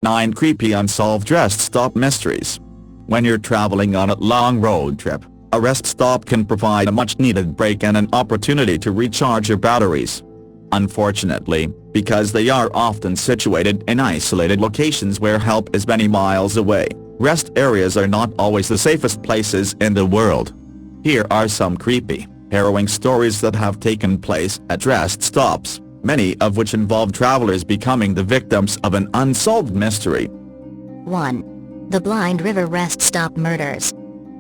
9 Creepy Unsolved Rest Stop Mysteries. When you're traveling on a long road trip, a rest stop can provide a much-needed break and an opportunity to recharge your batteries. Unfortunately, because they are often situated in isolated locations where help is many miles away, rest areas are not always the safest places in the world. Here are some creepy, harrowing stories that have taken place at rest stops, many of which involve travelers becoming the victims of an unsolved mystery. 1. The Blind River Rest Stop Murders.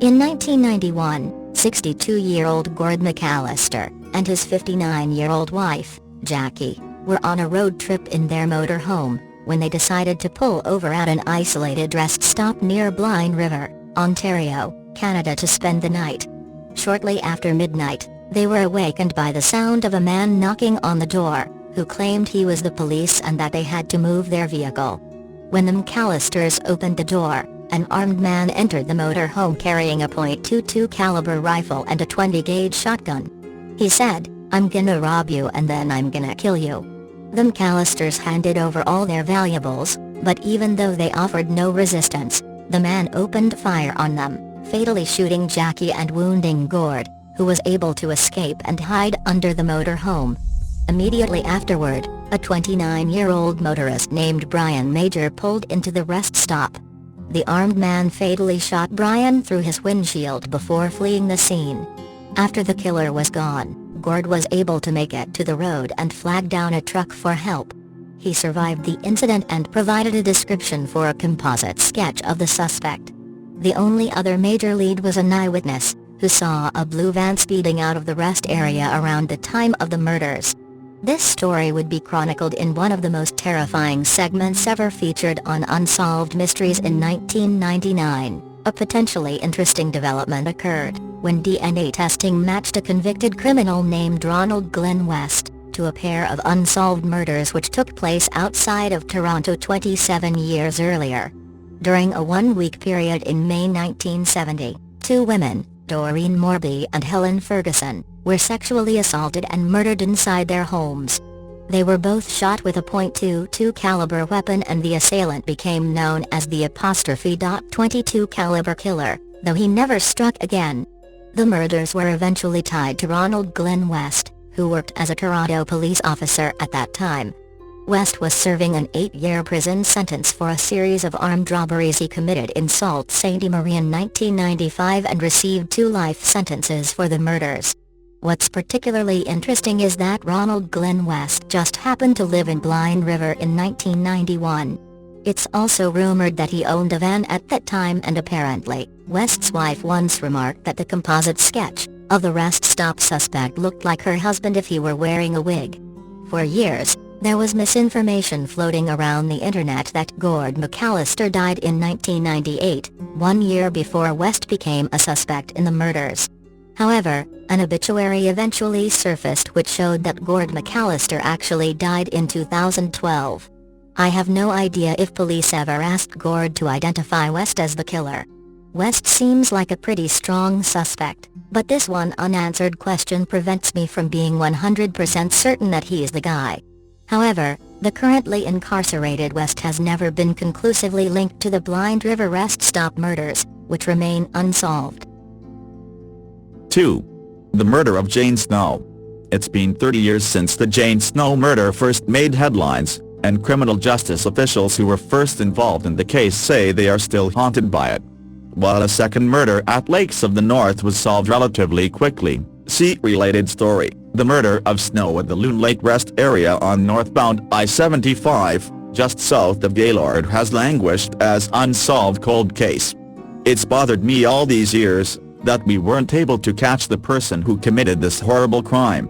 In 1991, 62-year-old Gord McAllister and his 59-year-old wife, Jackie, were on a road trip in their motorhome when they decided to pull over at an isolated rest stop near Blind River, Ontario, Canada to spend the night. Shortly after midnight, they were awakened by the sound of a man knocking on the door, who claimed he was the police and that they had to move their vehicle. When the McAllisters opened the door, an armed man entered the motorhome carrying a .22 caliber rifle and a 20-gauge shotgun. He said, "I'm gonna rob you and then I'm gonna kill you." The McAllisters handed over all their valuables, but even though they offered no resistance, the man opened fire on them, fatally shooting Jackie and wounding Gord, who was able to escape and hide under the motorhome. Immediately afterward, a 29-year-old motorist named Brian Major pulled into the rest stop. The armed man fatally shot Brian through his windshield before fleeing the scene. After the killer was gone, Gord was able to make it to the road and flag down a truck for help. He survived the incident and provided a description for a composite sketch of the suspect. The only other major lead was an eyewitness, who saw a blue van speeding out of the rest area around the time of the murders. This story would be chronicled in one of the most terrifying segments ever featured on Unsolved Mysteries in 1999. A potentially interesting development occurred when DNA testing matched a convicted criminal named Ronald Glenn West to a pair of unsolved murders which took place outside of Toronto 27 years earlier. During a one-week period in May 1970, 2 women, Doreen Morby and Helen Ferguson, were sexually assaulted and murdered inside their homes. They were both shot with a .22 caliber weapon and the assailant became known as the .22 caliber killer, though he never struck again. The murders were eventually tied to Ronald Glenn West, who worked as a Toronto police officer at that time. West was serving an 8-year prison sentence for a series of armed robberies he committed in Sault Ste. Marie in 1995 and received 2 life sentences for the murders. What's particularly interesting is that Ronald Glenn West just happened to live in Blind River in 1991. It's also rumored that he owned a van at that time, and apparently, West's wife once remarked that the composite sketch of the rest stop suspect looked like her husband if he were wearing a wig. For years, there was misinformation floating around the internet that Gord McAllister died in 1998, 1 year before West became a suspect in the murders. However, an obituary eventually surfaced which showed that Gord McAllister actually died in 2012. I have no idea if police ever asked Gord to identify West as the killer. West seems like a pretty strong suspect, but this one unanswered question prevents me from being 100% certain that he is the guy. However, the currently incarcerated West has never been conclusively linked to the Blind River rest stop murders, which remain unsolved. 2. The murder of Jane Snow. It's been 30 years since the Jane Snow murder first made headlines, and criminal justice officials who were first involved in the case say they are still haunted by it. While a second murder at Lakes of the North was solved relatively quickly, see related story, the murder of Snow at the Loon Lake Rest area on northbound I-75, just south of Gaylord, has languished as unsolved cold case. It's bothered me all these years that we weren't able to catch the person who committed this horrible crime.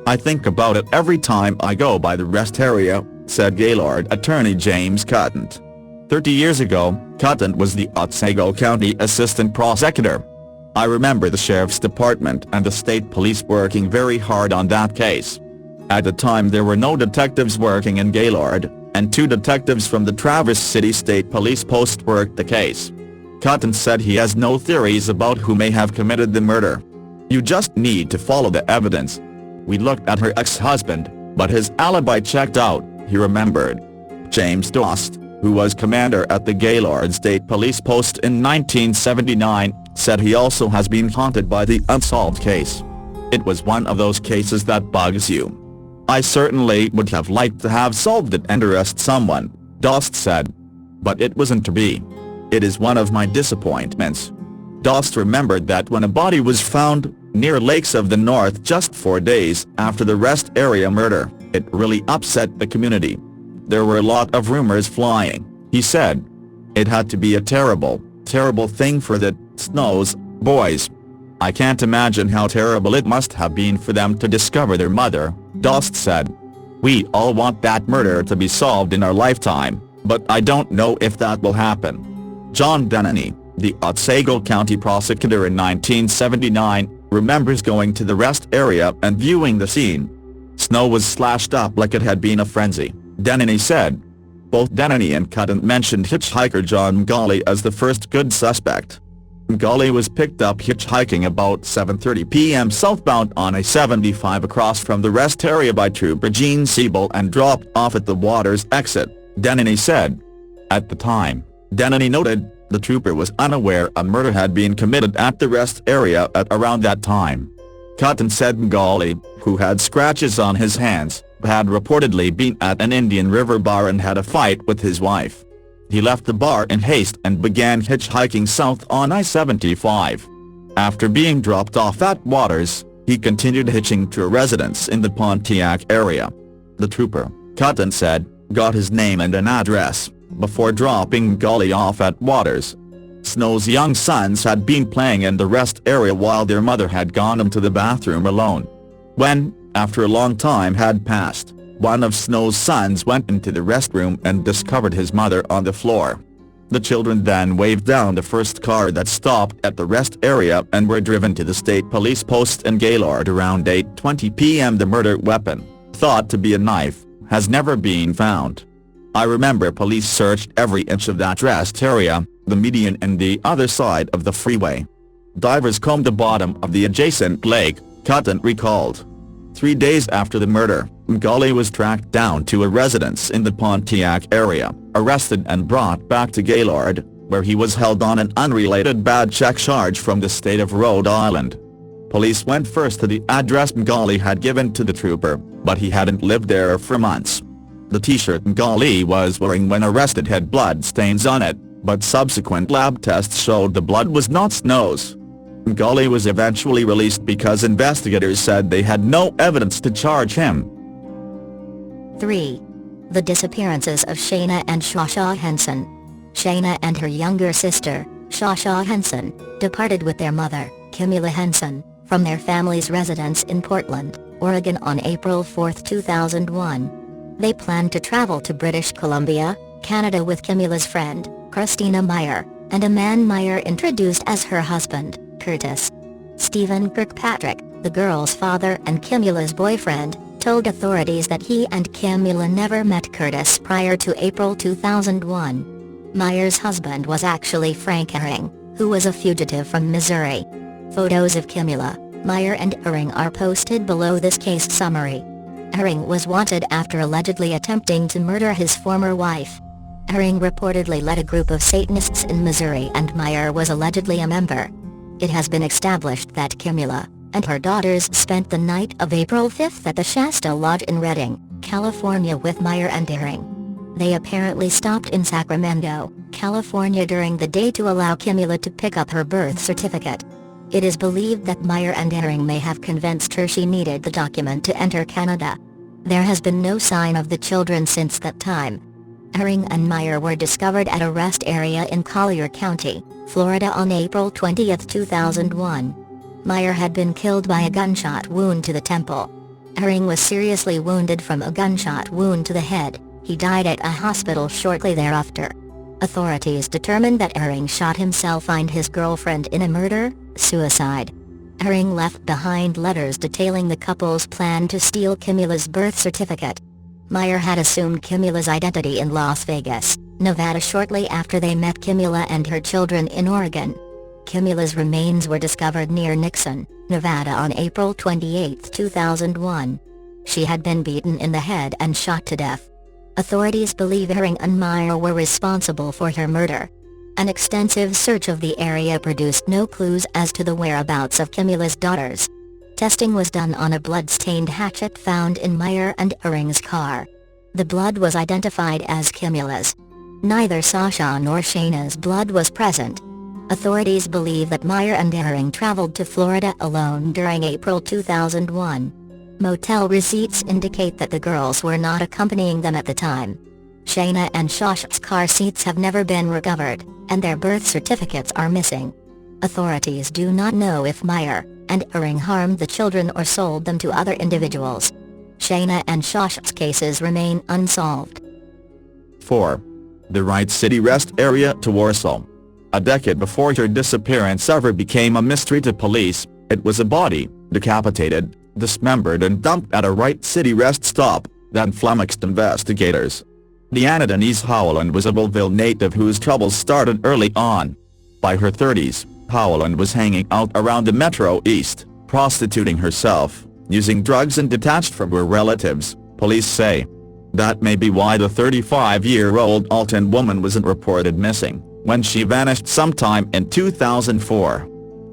I think about it every time I go by the rest area, said Gaylord attorney James Cottant. 30 years ago, Cottant was the Otsego County Assistant Prosecutor. I remember the Sheriff's Department and the state police working very hard on that case. At the time there were no detectives working in Gaylord, and 2 detectives from the Traverse City State Police Post worked the case. Cottant said he has no theories about who may have committed the murder. You just need to follow the evidence. We looked at her ex-husband, but his alibi checked out, he remembered. James Dost, who was commander at the Gaylord State Police Post in 1979, said he also has been haunted by the unsolved case. "It was one of those cases that bugs you. I certainly would have liked to have solved it and arrest someone," Dost said. "But it wasn't to be. It is one of my disappointments." Dost remembered that when a body was found near Lakes of the North just 4 days after the rest area murder, it really upset the community. "There were a lot of rumors flying," he said. "It had to be a terrible, terrible thing for the Snows boys. I can't imagine how terrible it must have been for them to discover their mother," Dost said. "We all want that murder to be solved in our lifetime, but I don't know if that will happen." John Denneny, the Otsego County prosecutor in 1979, remembers going to the rest area and viewing the scene. "Snow was slashed up like it had been a frenzy," Denneny said. Both Denneny and Cutton mentioned hitchhiker John Mgale as the first good suspect. Mgale was picked up hitchhiking about 7:30 p.m. southbound on I-75 across from the rest area by Trooper Gene Siebel and dropped off at the Waters exit, Denneny said. At the time, Denneny noted, the trooper was unaware a murder had been committed at the rest area at around that time. Cutton said Mgale, who had scratches on his hands, had reportedly been at an Indian River bar and had a fight with his wife. He left the bar in haste and began hitchhiking south on I-75. After being dropped off at Waters, he continued hitching to a residence in the Pontiac area. The trooper, Cutton said, got his name and an address before dropping Mgale off at Waters. Snow's young sons had been playing in the rest area while their mother had gone into the bathroom alone. When, after a long time had passed, one of Snow's sons went into the restroom and discovered his mother on the floor. The children then waved down the first car that stopped at the rest area and were driven to the state police post in Gaylord around 8:20 p.m. The murder weapon, thought to be a knife, has never been found. "I remember police searched every inch of that rest area, the median and the other side of the freeway. Divers combed the bottom of the adjacent lake," Cutton recalled. 3 days after the murder, Mgale was tracked down to a residence in the Pontiac area, arrested and brought back to Gaylord, where he was held on an unrelated bad check charge from the state of Rhode Island. Police went first to the address Mgale had given to the trooper, but he hadn't lived there for months. The t-shirt Mgale was wearing when arrested had blood stains on it, but subsequent lab tests showed the blood was not Snow's. Mgale was eventually released because investigators said they had no evidence to charge him. 3. The disappearances of Shayna and Shasha Henson. Shayna and her younger sister, Shasha Henson, departed with their mother, Kimula Henson, from their family's residence in Portland, Oregon on April 4, 2001. They planned to travel to British Columbia, Canada with Kimula's friend, Christina Meyer, and a man Meyer introduced as her husband, Curtis. Stephen Kirkpatrick, the girl's father and Kimula's boyfriend, told authorities that he and Kimula never met Curtis prior to April 2001. Meyer's husband was actually Frank Herring, who was a fugitive from Missouri. Photos of Kimula, Meyer and Herring are posted below this case summary. Herring was wanted after allegedly attempting to murder his former wife. Herring reportedly led a group of Satanists in Missouri and Meyer was allegedly a member. It has been established that Kimula and her daughters spent the night of April 5 at the Shasta Lodge in Redding, California with Meyer and Herring. They apparently stopped in Sacramento, California during the day to allow Kimula to pick up her birth certificate. It is believed that Meyer and Herring may have convinced her she needed the document to enter Canada. There has been no sign of the children since that time. Herring and Meyer were discovered at a rest area in Collier County, Florida on April 20, 2001. Meyer had been killed by a gunshot wound to the temple. Herring was seriously wounded from a gunshot wound to the head. He died at a hospital shortly thereafter. Authorities determined that Herring shot himself and his girlfriend in a murder-suicide. Herring left behind letters detailing the couple's plan to steal Kimula's birth certificate. Meyer had assumed Kimula's identity in Las Vegas, Nevada shortly after they met Kimula and her children in Oregon. Kimula's remains were discovered near Nixon, Nevada on April 28, 2001. She had been beaten in the head and shot to death. Authorities believe Herring and Meyer were responsible for her murder. An extensive search of the area produced no clues as to the whereabouts of Camula's daughters. Testing was done on a blood-stained hatchet found in Meyer and Herring's car. The blood was identified as Camula's. Neither Sasha nor Shayna's blood was present. Authorities believe that Meyer and Herring traveled to Florida alone during April 2001. Motel receipts indicate that the girls were not accompanying them at the time. Shayna and Sasha's car seats have never been recovered, and their birth certificates are missing. Authorities do not know if Meyer and Herring harmed the children or sold them to other individuals. Shayna and Sasha's cases remain unsolved. 4. The Wright City Rest Area to Warsaw. A decade before her disappearance ever became a mystery to police, it was a body, decapitated, dismembered and dumped at a Wright City rest stop, that flummoxed investigators. Deanna Denise Howland was a Belleville native whose troubles started early on. By her 30s, Howland was hanging out around the Metro East, prostituting herself, using drugs and detached from her relatives, police say. That may be why the 35-year-old Alton woman wasn't reported missing, when she vanished sometime in 2004.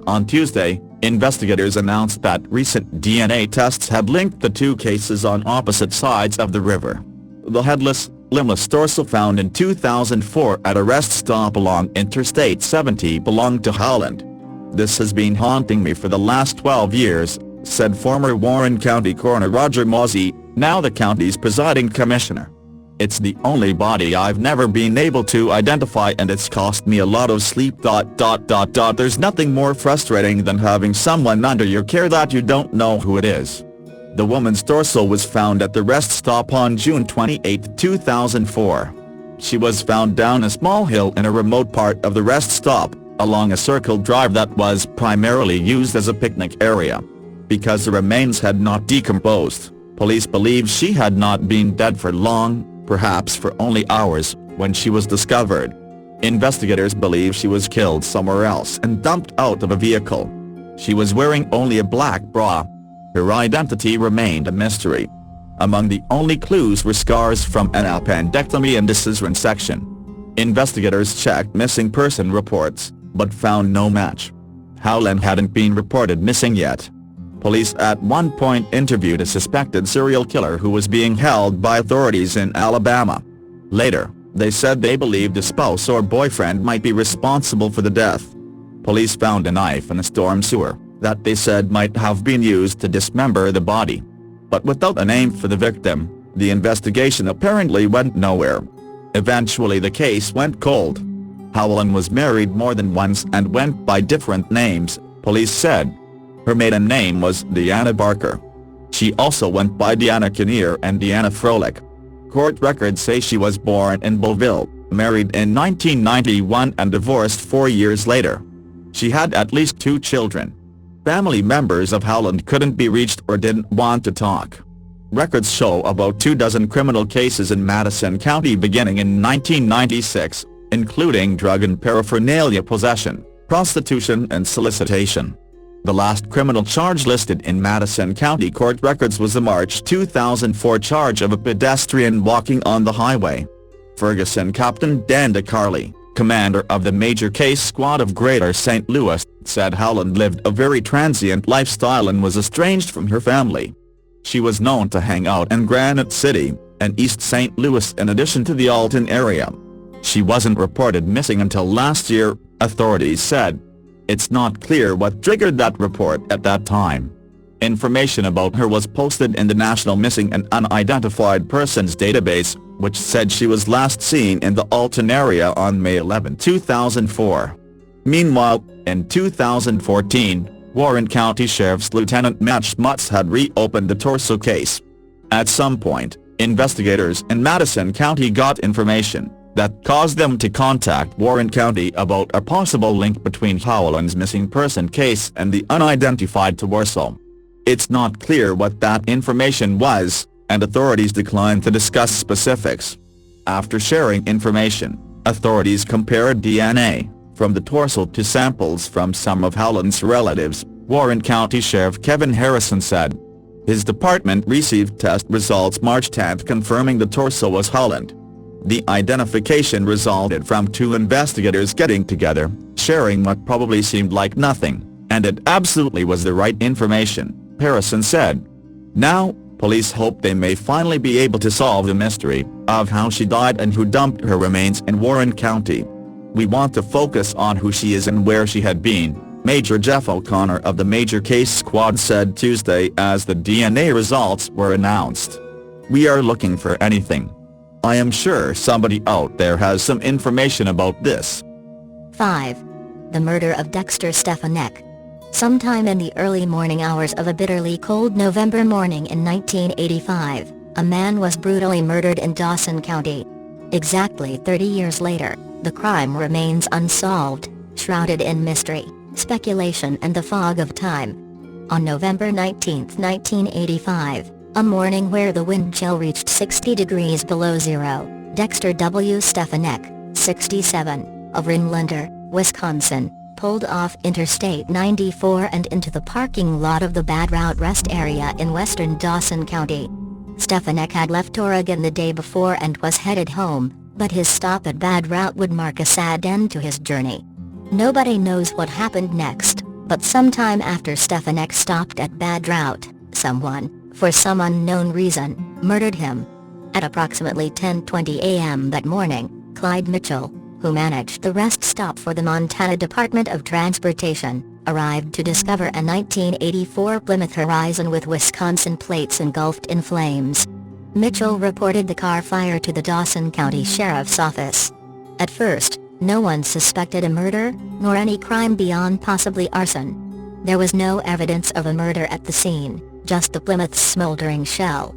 On Tuesday, investigators announced that recent DNA tests had linked the two cases on opposite sides of the river. The headless, limbless torso found in 2004 at a rest stop along Interstate 70 belonged to Howland. "This has been haunting me for the last 12 years, said former Warren County Coroner Roger Mosey, now the county's presiding commissioner. "It's the only body I've never been able to identify and it's cost me a lot of sleep. There's nothing more frustrating than having someone under your care that you don't know who it is." The woman's torso was found at the rest stop on June 28, 2004. She was found down a small hill in a remote part of the rest stop, along a circle drive that was primarily used as a picnic area. Because the remains had not decomposed, police believe she had not been dead for long, perhaps for only hours, when she was discovered. Investigators believe she was killed somewhere else and dumped out of a vehicle. She was wearing only a black bra. Her identity remained a mystery. Among the only clues were scars from an appendectomy and a cesarean section. Investigators checked missing person reports, but found no match. Howland hadn't been reported missing yet. Police at one point interviewed a suspected serial killer who was being held by authorities in Alabama. Later, they said they believed a spouse or boyfriend might be responsible for the death. Police found a knife in a storm sewer that they said might have been used to dismember the body. But without a name for the victim, the investigation apparently went nowhere. Eventually the case went cold. Howland was married more than once and went by different names, police said. Her maiden name was Deanna Barker. She also went by Deanna Kinnear and Deanna Froelich. Court records say she was born in Belleville, married in 1991 and divorced 4 years later. She had at least 2 children. Family members of Howland couldn't be reached or didn't want to talk. Records show about 24 criminal cases in Madison County beginning in 1996, including drug and paraphernalia possession, prostitution and solicitation. The last criminal charge listed in Madison County court records was the March 2004 charge of a pedestrian walking on the highway. Ferguson Captain Dan DeCarly, commander of the Major Case Squad of Greater St. Louis, said Howland lived a very transient lifestyle and was estranged from her family. She was known to hang out in Granite City and East St. Louis in addition to the Alton area. She wasn't reported missing until last year, authorities said. It's not clear what triggered that report at that time. Information about her was posted in the National Missing and Unidentified Persons database, which said she was last seen in the Alton area on May 11, 2004. Meanwhile, in 2014, Warren County Sheriff's Lieutenant Matt Schmutz had reopened the torso case. At some point, investigators in Madison County got information that caused them to contact Warren County about a possible link between Howland's missing person case and the unidentified to Warsaw. It's not clear what that information was, and authorities declined to discuss specifics. After sharing information, authorities compared DNA from the torso to samples from some of Howland's relatives, Warren County Sheriff Kevin Harrison said. His department received test results March 10 confirming the torso was Holland. The identification resulted from two investigators getting together, sharing what probably seemed like nothing, and it absolutely was the right information, Harrison said. Now, police hope they may finally be able to solve the mystery of how she died and who dumped her remains in Warren County. We want to focus on who she is and where she had been, Major Jeff O'Connor of the Major Case Squad said Tuesday as the DNA results were announced. We are looking for anything. I am sure somebody out there has some information about this. 5. The murder of Dexter Stefanek. Sometime in the early morning hours of a bitterly cold November morning in 1985, a man was brutally murdered in Dawson County. Exactly 30 years later, the crime remains unsolved, shrouded in mystery, speculation and the fog of time. On November 19, 1985, a morning where the wind chill reached 60 degrees below zero, Dexter W. Stefanek, 67, of Rimlander, Wisconsin, pulled off Interstate 94 and into the parking lot of the Bad Route Rest area in western Dawson County. Stefanek had left Oregon the day before and was headed home, but his stop at Bad Route would mark a sad end to his journey. Nobody knows what happened next, but sometime after Stefanek stopped at Bad Route, someone, for some unknown reason, murdered him. At approximately 10:20 a.m. that morning, Clyde Mitchell, who managed the rest stop for the Montana Department of Transportation, arrived to discover a 1984 Plymouth Horizon with Wisconsin plates engulfed in flames. Mitchell reported the car fire to the Dawson County Sheriff's Office. At first, no one suspected a murder, nor any crime beyond possibly arson. There was no evidence of a murder at the scene, just the Plymouth's smoldering shell.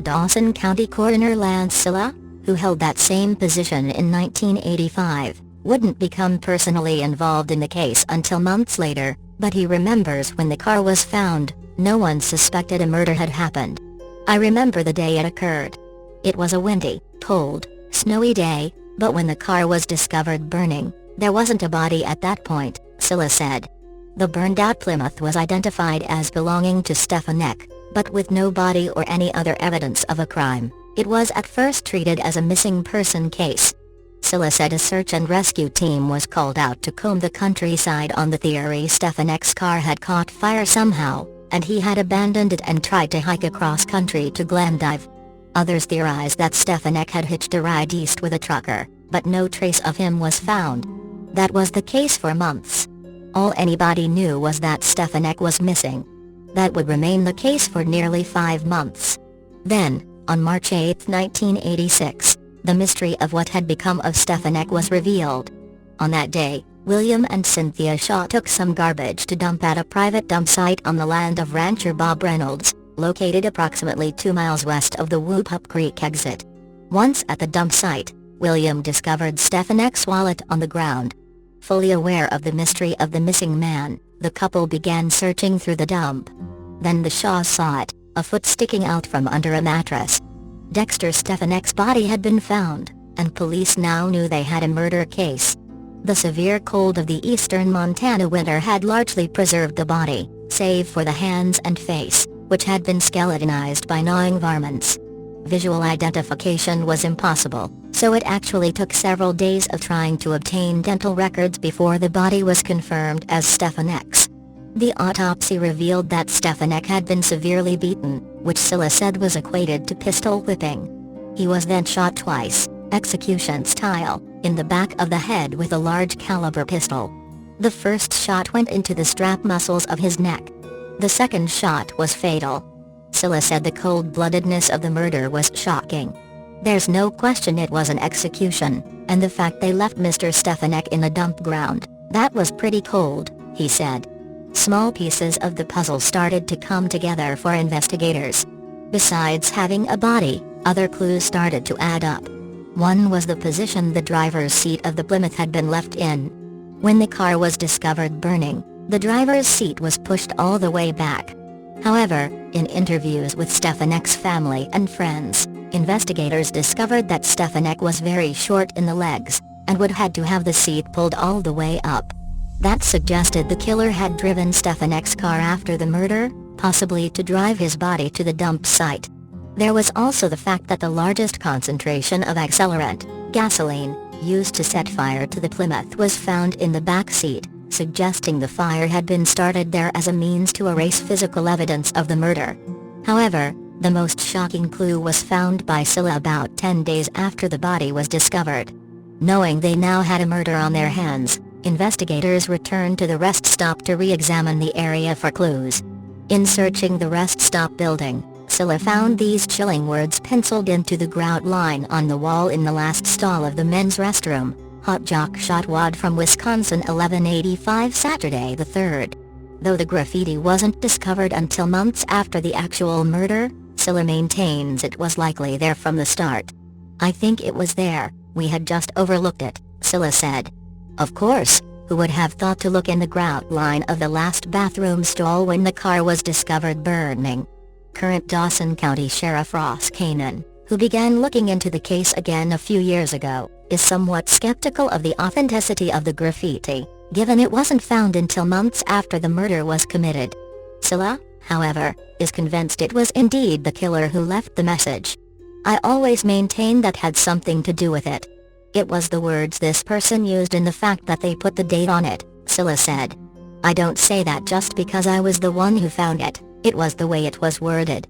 Dawson County Coroner Lance Silla, who held that same position in 1985, wouldn't become personally involved in the case until months later, but he remembers when the car was found, no one suspected a murder had happened. I remember the day it occurred. It was a windy, cold, snowy day, but when the car was discovered burning, there wasn't a body at that point, Silla said. The burned-out Plymouth was identified as belonging to Stefanek, but with no body or any other evidence of a crime. It was at first treated as a missing person case. Silla said a search and rescue team was called out to comb the countryside on the theory Stefanek's car had caught fire somehow, and he had abandoned it and tried to hike across country to Glendive. Others theorized that Stefanek had hitched a ride east with a trucker, but no trace of him was found. That was the case for months. All anybody knew was that Stefanek was missing. That would remain the case for nearly 5 months. Then, on March 8, 1986, the mystery of what had become of Stefanek was revealed. On that day, William and Cynthia Shaw took some garbage to dump at a private dump site on the land of rancher Bob Reynolds, located approximately 2 miles west of the Whoop-Up Creek exit. Once at the dump site, William discovered Stefanek's wallet on the ground. Fully aware of the mystery of the missing man, the couple began searching through the dump. Then the Shaws saw it, a foot sticking out from under a mattress. Dexter Stefanek's body had been found, and police now knew they had a murder case. The severe cold of the eastern Montana winter had largely preserved the body, save for the hands and face, which had been skeletonized by gnawing varmints. Visual identification was impossible, so it actually took several days of trying to obtain dental records before the body was confirmed as Stefanek's. The autopsy revealed that Stefanek had been severely beaten, which Silla said was equated to pistol whipping. He was then shot twice, execution style, in the back of the head with a large caliber pistol. The first shot went into the strap muscles of his neck. The second shot was fatal. Silla said the cold-bloodedness of the murder was shocking. There's no question it was an execution, and the fact they left Mr. Stefanek in a dump ground, that was pretty cold, he said. Small pieces of the puzzle started to come together for investigators. Besides having a body, other clues started to add up. One was the position the driver's seat of the Plymouth had been left in. When the car was discovered burning, the driver's seat was pushed all the way back. However, in interviews with Stefanek's family and friends, investigators discovered that Stefanek was very short in the legs, and would had to have the seat pulled all the way up. That suggested the killer had driven Stefanek's car after the murder, possibly to drive his body to the dump site. There was also the fact that the largest concentration of accelerant, gasoline, used to set fire to the Plymouth was found in the back seat, suggesting the fire had been started there as a means to erase physical evidence of the murder. However, the most shocking clue was found by Scylla about 10 days after the body was discovered. Knowing they now had a murder on their hands, investigators returned to the rest stop to re-examine the area for clues. In searching the rest stop building, Scylla found these chilling words penciled into the grout line on the wall in the last stall of the men's restroom: "Hot Jock shot wad from Wisconsin 1185 Saturday the 3rd. Though the graffiti wasn't discovered until months after the actual murder, Scylla maintains it was likely there from the start. "I think it was there, we had just overlooked it," Scylla said. Of course, who would have thought to look in the grout line of the last bathroom stall when the car was discovered burning? Current Dawson County Sheriff Ross Kanan, who began looking into the case again a few years ago, is somewhat skeptical of the authenticity of the graffiti, given it wasn't found until months after the murder was committed. Scylla, however, is convinced it was indeed the killer who left the message. "I always maintained that had something to do with it. It was the words this person used and the fact that they put the date on it," Scylla said. "I don't say that just because I was the one who found it, it was the way it was worded.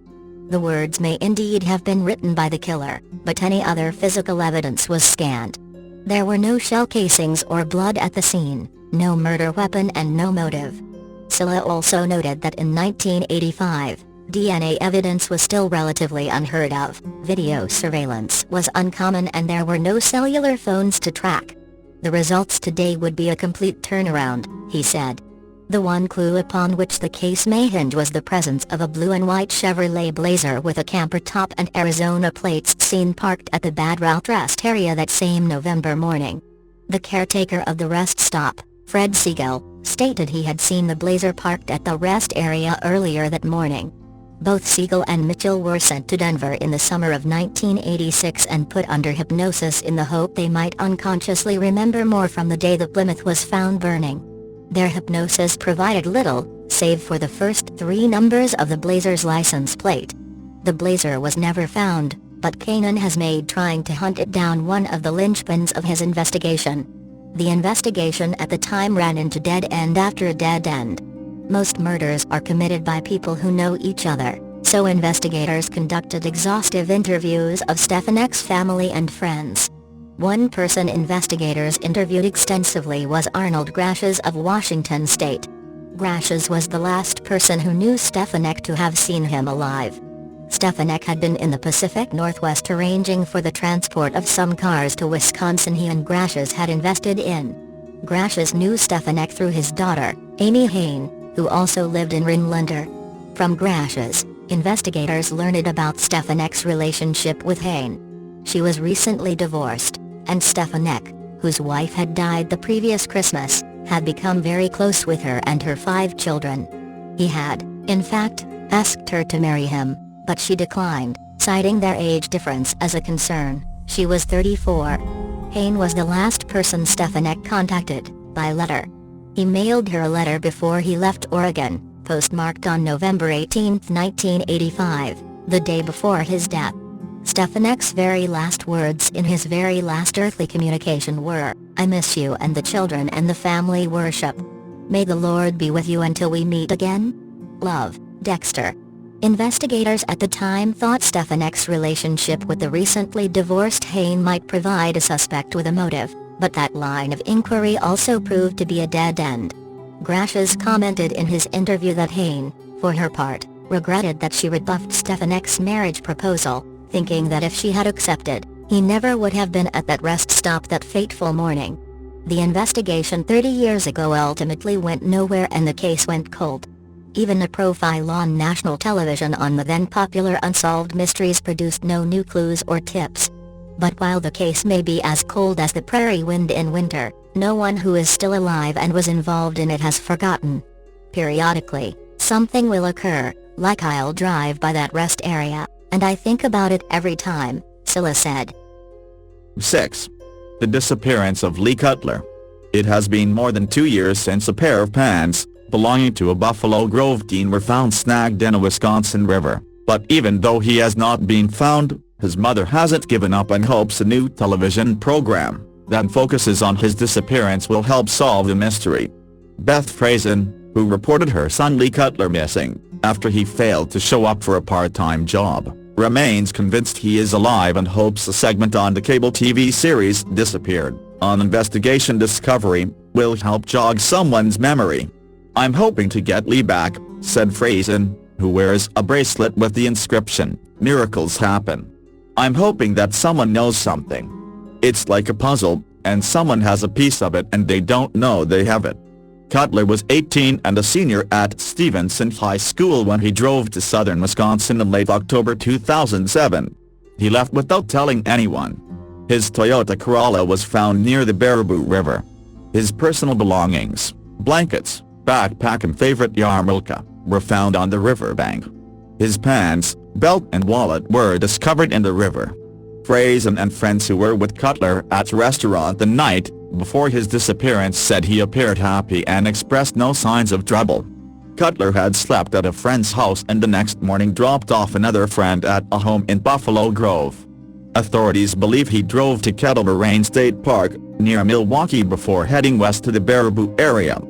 The words may indeed have been written by the killer, but any other physical evidence was scant. There were no shell casings or blood at the scene, no murder weapon and no motive." Scylla also noted that in 1985, DNA evidence was still relatively unheard of, video surveillance was uncommon and there were no cellular phones to track. "The results today would be a complete turnaround," he said. The one clue upon which the case may hinge was the presence of a blue and white Chevrolet Blazer with a camper top and Arizona plates seen parked at the Bad Route rest area that same November morning. The caretaker of the rest stop, Fred Siegel, stated he had seen the Blazer parked at the rest area earlier that morning. Both Siegel and Mitchell were sent to Denver in the summer of 1986 and put under hypnosis in the hope they might unconsciously remember more from the day the Plymouth was found burning. Their hypnosis provided little, save for the first 3 numbers of the Blazer's license plate. The Blazer was never found, but Kanan has made trying to hunt it down one of the linchpins of his investigation. The investigation at the time ran into dead end after dead end. Most murders are committed by people who know each other, so investigators conducted exhaustive interviews of Stefanek's family and friends. One person investigators interviewed extensively was Arnold Grashes of Washington State. Grashes was the last person who knew Stefanek to have seen him alive. Stefanek had been in the Pacific Northwest arranging for the transport of some cars to Wisconsin he and Grashes had invested in. Grashes knew Stefanek through his daughter, Amy Hain, who also lived in Rhinelander. From Grashes, investigators learned about Stefanek's relationship with Hain. She was recently divorced, and Stefanek, whose wife had died the previous Christmas, had become very close with her and her 5 children. He had, in fact, asked her to marry him, but she declined, citing their age difference as a concern. She was 34. Hain was the last person Stefanek contacted, by letter. He mailed her a letter before he left Oregon, postmarked on November 18, 1985, the day before his death. Stefanek's very last words in his very last earthly communication were, "I miss you and the children and the family worship. May the Lord be with you until we meet again. Love, Dexter." Investigators at the time thought Stefanek's relationship with the recently divorced Hain might provide a suspect with a motive, but that line of inquiry also proved to be a dead end. Grashes commented in his interview that Hain, for her part, regretted that she rebuffed Stefanek's marriage proposal, thinking that if she had accepted, he never would have been at that rest stop that fateful morning. The investigation 30 years ago ultimately went nowhere and the case went cold. Even a profile on national television on the then popular Unsolved Mysteries produced no new clues or tips. But while the case may be as cold as the prairie wind in winter, no one who is still alive and was involved in it has forgotten. Periodically, something will occur, like I'll drive by that rest area, and I think about it every time, Scylla said. 6. The disappearance of Lee Cutler. It has been more than 2 years since a pair of pants, belonging to a Buffalo Grove teen were found snagged in a Wisconsin river, but even though he has not been found, his mother hasn't given up and hopes a new television program that focuses on his disappearance will help solve the mystery. Beth Frazen, who reported her son Lee Cutler missing after he failed to show up for a part-time job, remains convinced he is alive and hopes a segment on the cable TV series Disappeared on Investigation Discovery will help jog someone's memory. "I'm hoping to get Lee back," said Frazen, who wears a bracelet with the inscription, "Miracles Happen." "I'm hoping that someone knows something. It's like a puzzle, and someone has a piece of it and they don't know they have it." Cutler was 18 and a senior at Stevenson High School when he drove to southern Wisconsin in late October 2007. He left without telling anyone. His Toyota Corolla was found near the Baraboo River. His personal belongings, blankets, backpack and favorite yarmulke, were found on the riverbank. His pants, belt and wallet were discovered in the river. Frazen and friends who were with Cutler at a restaurant the night before his disappearance said he appeared happy and expressed no signs of trouble. Cutler had slept at a friend's house and the next morning dropped off another friend at a home in Buffalo Grove. Authorities believe he drove to Kettle Moraine State Park, near Milwaukee before heading west to the Baraboo area.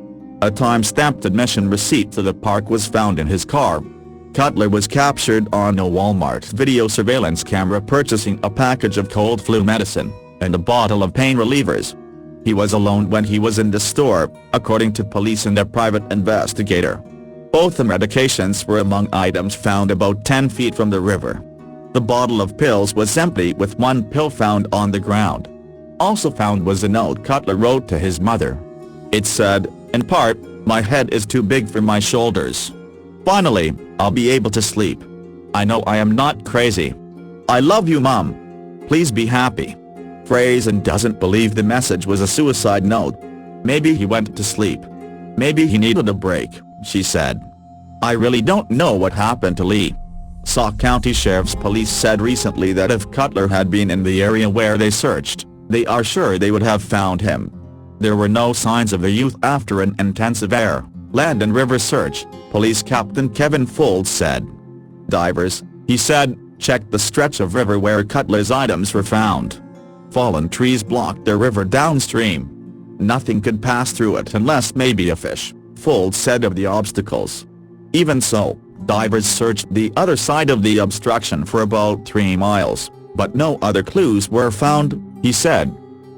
A time-stamped admission receipt to the park was found in his car. Cutler was captured on a Walmart video surveillance camera purchasing a package of cold flu medicine and a bottle of pain relievers. He was alone when he was in the store, according to police and a private investigator. Both the medications were among items found about 10 feet from the river. The bottle of pills was empty with one pill found on the ground. Also found was a note Cutler wrote to his mother. It said, in part, "My head is too big for my shoulders. Finally, I'll be able to sleep. I know I am not crazy. I love you, Mom. Please be happy." Frazen doesn't believe the message was a suicide note. "Maybe he went to sleep. Maybe he needed a break," she said. "I really don't know what happened to Lee." Sauk County Sheriff's Police said recently that if Cutler had been in the area where they searched, they are sure they would have found him. There were no signs of the youth after an intensive air, land and river search, Police Captain Kevin Folds said. Divers, he said, checked the stretch of river where Cutler's items were found. Fallen trees blocked the river downstream. Nothing could pass through it unless maybe a fish, Folds said of the obstacles. Even so, divers searched the other side of the obstruction for about 3 miles, but no other clues were found, he said.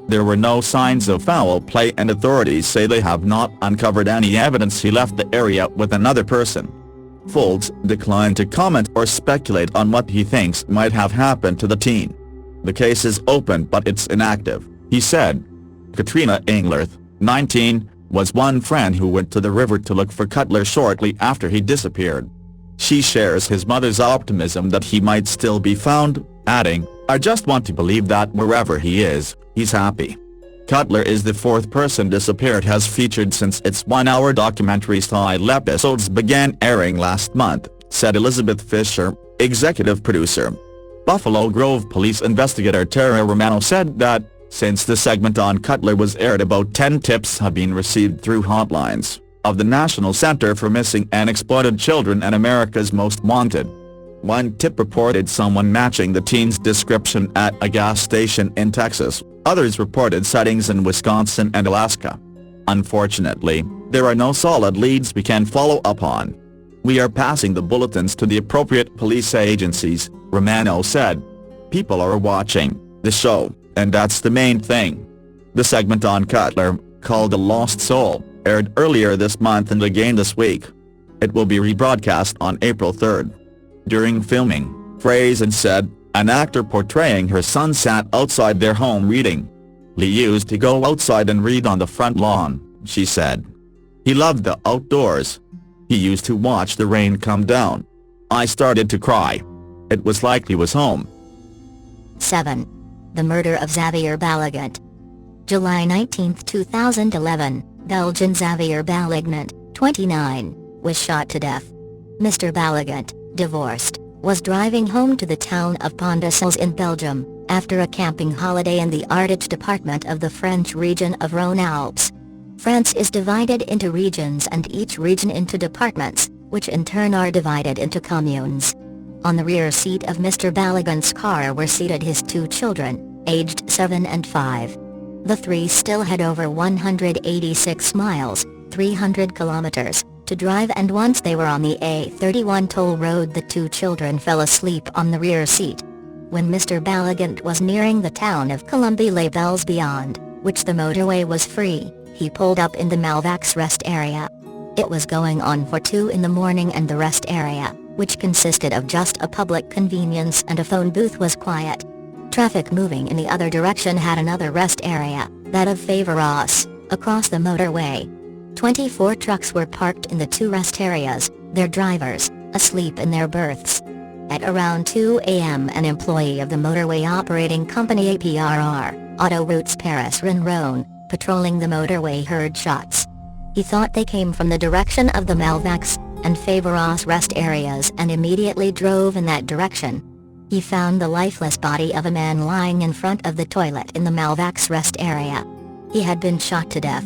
There were no signs of foul play and authorities say they have not uncovered any evidence he left the area with another person. Folds declined to comment or speculate on what he thinks might have happened to the teen. The case is open but it's inactive, he said. Katrina Englerth, 19, was one friend who went to the river to look for Cutler shortly after he disappeared. She shares his mother's optimism that he might still be found, adding, "I just want to believe that wherever he is, he's happy." Cutler is the 4th person disappeared has featured since its 1-hour documentary style episodes began airing last month, said Elizabeth Fisher, executive producer. Buffalo Grove police investigator Tara Romano said that, since the segment on Cutler was aired, about 10 tips have been received through hotlines of the National Center for Missing and Exploited Children and America's Most Wanted. One tip reported someone matching the teen's description at a gas station in Texas, others reported sightings in Wisconsin and Alaska. Unfortunately, there are no solid leads we can follow up on. We are passing the bulletins to the appropriate police agencies, Romano said. People are watching the show, and that's the main thing. The segment on Cutler, called A Lost Soul, aired earlier this month and again this week. It will be rebroadcast on April 3rd. During filming, Frazen said, an actor portraying her son sat outside their home reading. Lee used to go outside and read on the front lawn, she said. He loved the outdoors. He used to watch the rain come down. I started to cry. It was like he was home. 7. The murder of Xavier Balligant. July 19, 2011, Belgian Xavier Balligant, 29, was shot to death. Mr. Balligant, divorced, was driving home to the town of Pont-de-Sels in Belgium, after a camping holiday in the Ardèche department of the French region of Rhône-Alpes. France is divided into regions and each region into departments, which in turn are divided into communes. On the rear seat of Mr. Ballagant's car were seated his two children, aged 7 and 5. The three still had over 186 miles, 300 kilometers, to drive, and once they were on the A31 toll road the two children fell asleep on the rear seat. When Mr. Ballagant was nearing the town of Colombey-les-Belles beyond, which the motorway was free, he pulled up in the Malvax rest area. It was going on for 2 in the morning and the rest area, which consisted of just a public convenience and a phone booth, was quiet. Traffic moving in the other direction had another rest area, that of Favoras, across the motorway. 24 trucks were parked in the two rest areas, their drivers asleep in their berths. At around 2 a.m. an employee of the motorway operating company APRR, Autoroutes Paris-Rennes, patrolling the motorway heard shots. He thought they came from the direction of the Malvax and Favoras rest areas and immediately drove in that direction. He found the lifeless body of a man lying in front of the toilet in the Malvax rest area. He had been shot to death.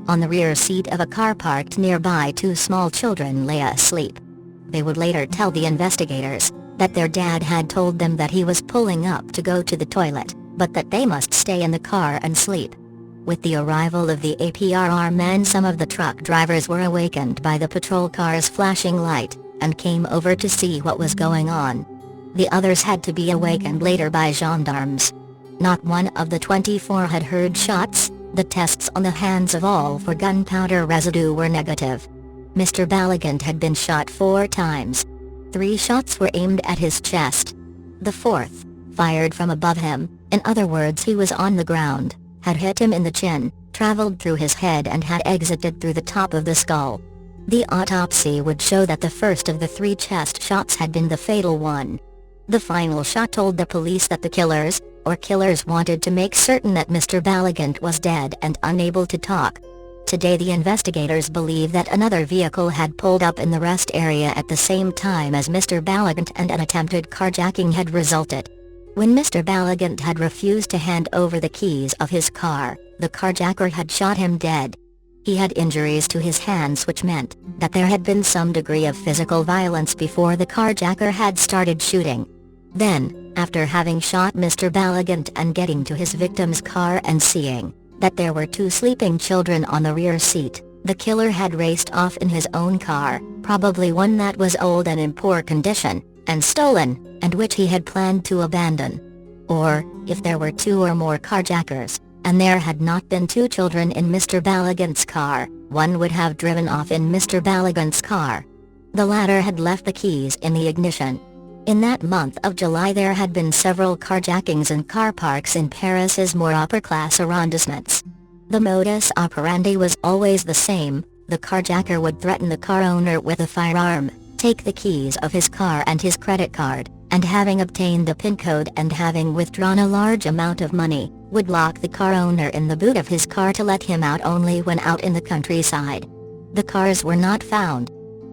On the rear seat of a car parked nearby, two small children lay asleep. They would later tell the investigators that their dad had told them that he was pulling up to go to the toilet, but that they must stay in the car and sleep. With the arrival of the APRR men, some of the truck drivers were awakened by the patrol car's flashing light, and came over to see what was going on. The others had to be awakened later by gendarmes. Not one of the 24 had heard shots. The tests on the hands of all for gunpowder residue were negative. Mr. Ballagant had been shot 4 times. 3 shots were aimed at his chest. The 4th, fired from above him, in other words he was on the ground, had hit him in the chin, traveled through his head and had exited through the top of the skull. The autopsy would show that the first of the 3 chest shots had been the fatal one. The final shot told the police that the killers wanted to make certain that Mr. Ballagant was dead and unable to talk. Today the investigators believe that another vehicle had pulled up in the rest area at the same time as Mr. Ballagant and an attempted carjacking had resulted. When Mr. Ballagant had refused to hand over the keys of his car, the carjacker had shot him dead. He had injuries to his hands, which meant that there had been some degree of physical violence before the carjacker had started shooting. Then, after having shot Mr. Ballagant and getting to his victim's car and seeing that there were 2 sleeping children on the rear seat, the killer had raced off in his own car, probably one that was old and in poor condition, and stolen, and which he had planned to abandon. Or, if there were 2 or more carjackers, and there had not been 2 children in Mr. Ballagant's car, one would have driven off in Mr. Ballagant's car. The latter had left the keys in the ignition. In that month of July there had been several carjackings in car parks in Paris's more upper-class arrondissements. The modus operandi was always the same: the carjacker would threaten the car owner with a firearm, take the keys of his car and his credit card, and having obtained the PIN code and having withdrawn a large amount of money, would lock the car owner in the boot of his car to let him out only when out in the countryside. The cars were not found.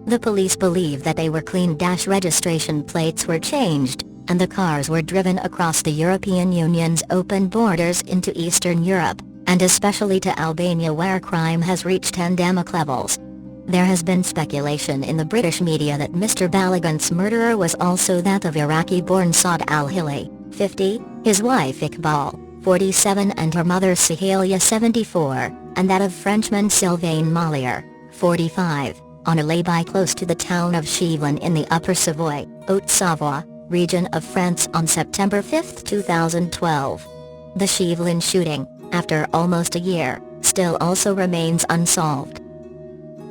The police believe that they were clean. Registration plates were changed, and the cars were driven across the European Union's open borders into Eastern Europe, and especially to Albania, where crime has reached endemic levels. There has been speculation in the British media that Mr. Ballagant's murderer was also that of Iraqi-born Saad al-Hili, 50, his wife Iqbal, 47 and her mother Sahalia, 74, and that of Frenchman Sylvain Mollier, 45. On a lay-by close to the town of Chevelin in the Upper Savoy, Haute-Savoie, region of France on September 5, 2012. The Chevelin shooting, after almost a year, still also remains unsolved.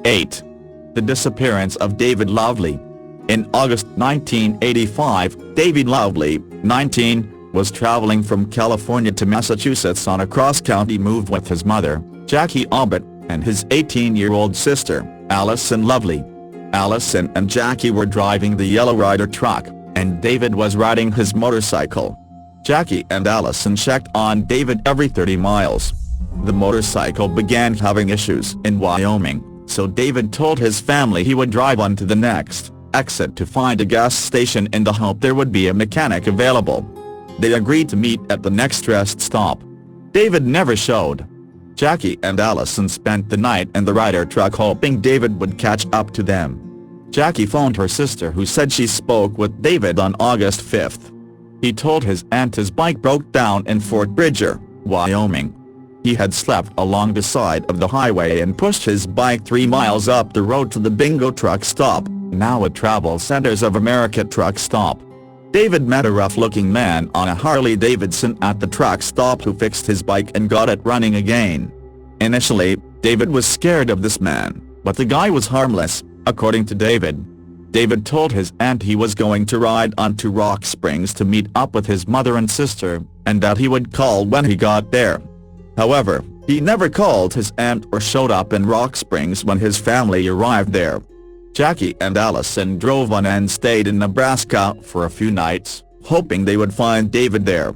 8. The disappearance of David Loveley. In August 1985, David Loveley, 19, was traveling from California to Massachusetts on a cross-county move with his mother, Jackie Abbott, and his 18-year-old sister, Allison Loveley. Allison and Jackie were driving the Yellow Rider truck, and David was riding his motorcycle. Jackie and Allison checked on David every 30 miles. The motorcycle began having issues in Wyoming, so David told his family he would drive on to the next exit to find a gas station in the hope there would be a mechanic available. They agreed to meet at the next rest stop. David never showed. Jackie and Allison spent the night in the Ryder truck hoping David would catch up to them. Jackie phoned her sister, who said she spoke with David on August 5th. He told his aunt his bike broke down in Fort Bridger, Wyoming. He had slept along the side of the highway and pushed his bike 3 miles up the road to the Bingo truck stop, now a Travel Centers of America truck stop. David met a rough-looking man on a Harley-Davidson at the truck stop who fixed his bike and got it running again. Initially, David was scared of this man, but the guy was harmless, according to David. David told his aunt he was going to ride on to Rock Springs to meet up with his mother and sister, and that he would call when he got there. However, he never called his aunt or showed up in Rock Springs when his family arrived there. Jackie and Allison drove on and stayed in Nebraska for a few nights, hoping they would find David there.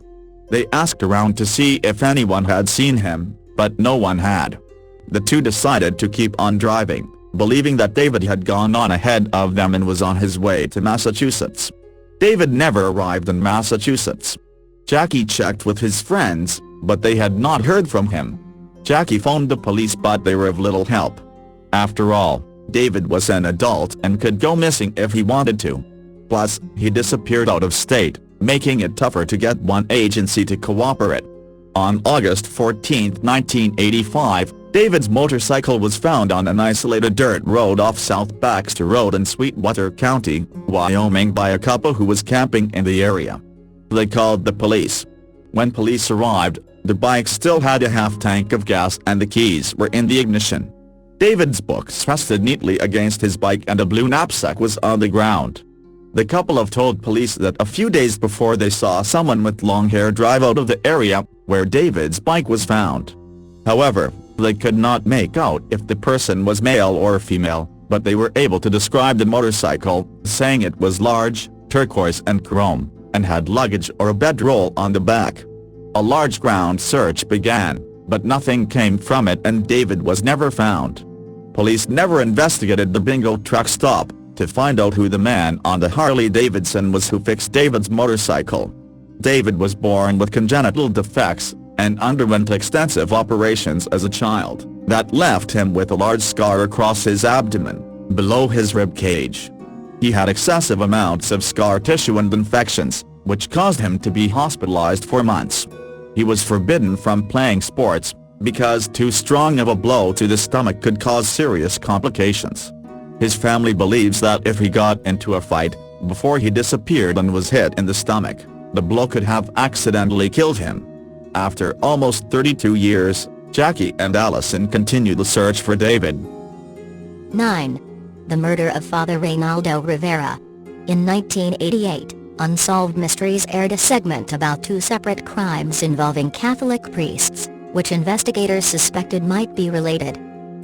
They asked around to see if anyone had seen him, but no one had. The two decided to keep on driving, believing that David had gone on ahead of them and was on his way to Massachusetts. David never arrived in Massachusetts. Jackie checked with his friends, but they had not heard from him. Jackie phoned the police, but they were of little help. After all, David was an adult and could go missing if he wanted to. Plus, he disappeared out of state, making it tougher to get one agency to cooperate. On August 14, 1985, David's motorcycle was found on an isolated dirt road off South Baxter Road in Sweetwater County, Wyoming by a couple who was camping in the area. They called the police. When police arrived, the bike still had a half tank of gas and the keys were in the ignition. David's books rested neatly against his bike and a blue knapsack was on the ground. The couple have told police that a few days before they saw someone with long hair drive out of the area where David's bike was found. However, they could not make out if the person was male or female, but they were able to describe the motorcycle, saying it was large, turquoise and chrome, and had luggage or a bedroll on the back. A large ground search began, but nothing came from it and David was never found. Police never investigated the Bingo truck stop to find out who the man on the Harley-Davidson was who fixed David's motorcycle. David was born with congenital defects and underwent extensive operations as a child that left him with a large scar across his abdomen, below his rib cage. He had excessive amounts of scar tissue and infections, which caused him to be hospitalized for months. He was forbidden from playing sports, because too strong of a blow to the stomach could cause serious complications. His family believes that if he got into a fight, before he disappeared and was hit in the stomach, the blow could have accidentally killed him. After almost 32 years, Jackie and Allison continue the search for David. 9. The murder of Father Reynaldo Rivera. In 1988, Unsolved Mysteries aired a segment about two separate crimes involving Catholic priests, which investigators suspected might be related.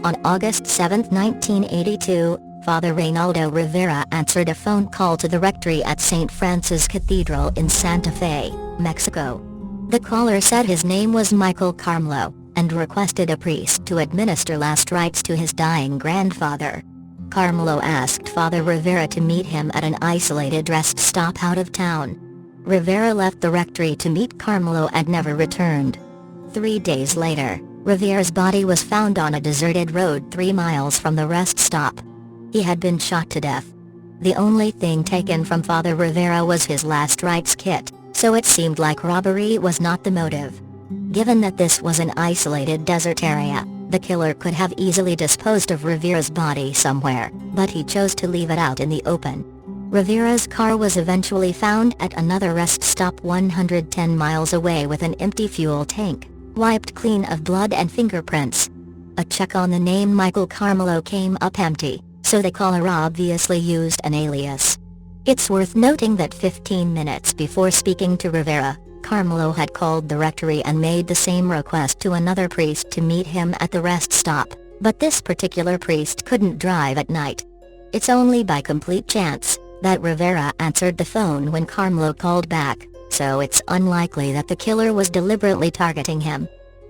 On August 7, 1982, Father Reynaldo Rivera answered a phone call to the rectory at St. Francis Cathedral in Santa Fe, Mexico. The caller said his name was Michael Carmelo, and requested a priest to administer last rites to his dying grandfather. Carmelo asked Father Rivera to meet him at an isolated rest stop out of town. Rivera left the rectory to meet Carmelo and never returned. 3 days later, Rivera's body was found on a deserted road 3 miles from the rest stop. He had been shot to death. The only thing taken from Father Rivera was his last rites kit, so it seemed like robbery was not the motive. Given that this was an isolated desert area, the killer could have easily disposed of Rivera's body somewhere, but he chose to leave it out in the open. Rivera's car was eventually found at another rest stop 110 miles away with an empty fuel tank, wiped clean of blood and fingerprints. A check on the name Michael Carmelo came up empty, so the caller obviously used an alias. It's worth noting that 15 minutes before speaking to Rivera, Carmelo had called the rectory and made the same request to another priest to meet him at the rest stop, but this particular priest couldn't drive at night. It's only by complete chance that Rivera answered the phone when Carmelo called back, so it's unlikely that the killer was deliberately targeting him.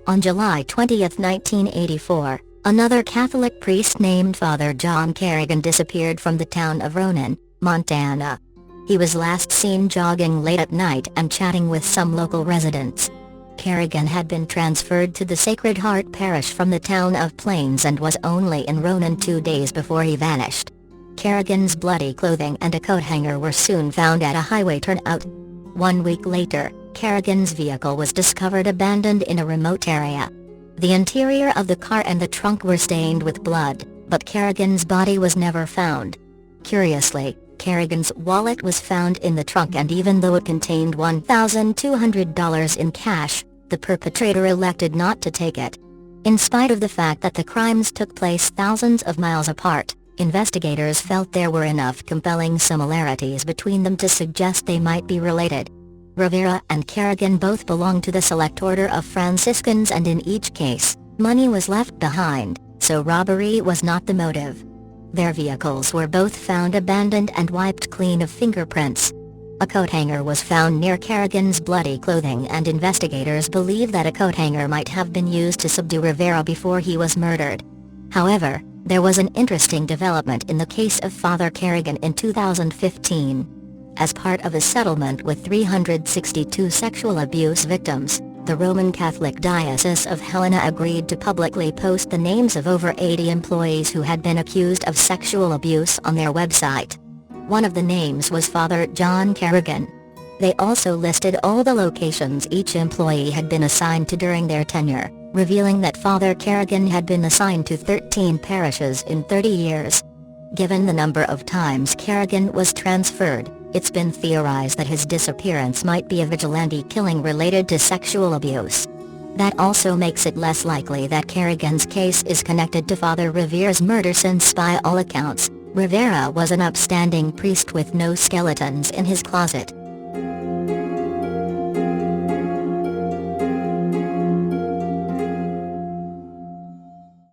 On July 20, 1984, another Catholic priest named Father John Kerrigan disappeared from the town of Ronan, Montana. He was last seen jogging late at night and chatting with some local residents. Kerrigan had been transferred to the Sacred Heart Parish from the town of Plains and was only in Ronan 2 days before he vanished. Kerrigan's bloody clothing and a coat hanger were soon found at a highway turnout. 1 week later, Kerrigan's vehicle was discovered abandoned in a remote area. The interior of the car and the trunk were stained with blood, but Kerrigan's body was never found. Curiously, Kerrigan's wallet was found in the trunk, and even though it contained $1,200 in cash, the perpetrator elected not to take it. In spite of the fact that the crimes took place thousands of miles apart, investigators felt there were enough compelling similarities between them to suggest they might be related. Rivera and Kerrigan both belonged to the Select Order of Franciscans, and in each case, money was left behind, so robbery was not the motive. Their vehicles were both found abandoned and wiped clean of fingerprints. A coat hanger was found near Kerrigan's bloody clothing, and investigators believe that a coat hanger might have been used to subdue Rivera before he was murdered. However, there was an interesting development in the case of Father Kerrigan in 2015. As part of a settlement with 362 sexual abuse victims, the Roman Catholic Diocese of Helena agreed to publicly post the names of over 80 employees who had been accused of sexual abuse on their website. One of the names was Father John Kerrigan. They also listed all the locations each employee had been assigned to during their tenure, revealing that Father Kerrigan had been assigned to 13 parishes in 30 years. Given the number of times Kerrigan was transferred, it's been theorized that his disappearance might be a vigilante killing related to sexual abuse. That also makes it less likely that Kerrigan's case is connected to Father Rivera's murder, since by all accounts, Rivera was an upstanding priest with no skeletons in his closet.